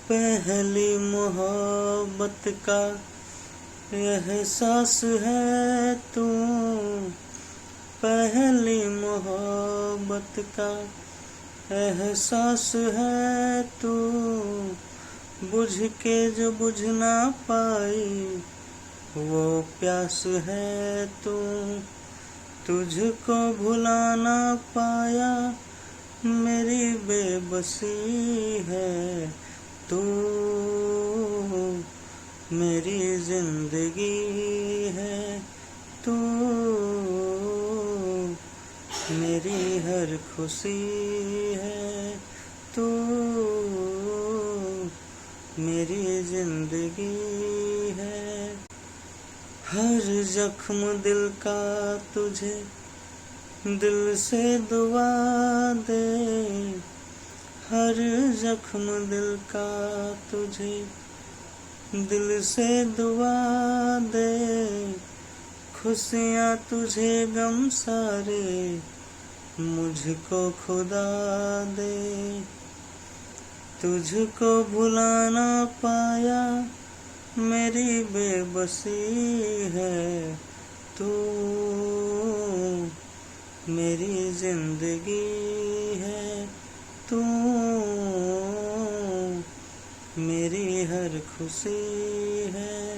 पहली मोहब्बत का एहसास है तू, पहली मोहब्बत का एहसास है तू, बुझ के जो बुझ ना पाई वो प्यास है तू, तुझको भुला ना पाया मेरी बेबसी है तू, मेरी जिंदगी है तू, मेरी हर खुशी है तू, मेरी जिंदगी है। हर जख्म दिल का तुझे दिल से दुआ दे, हर जख्म दिल का तुझे दिल से दुआ दे, खुशियाँ तुझे गम सारे मुझको खुदा दे, तुझको भुला ना पाया मेरी बेबसी है तू, मेरी जिंदगी है तू, मेरी हर खुशी है।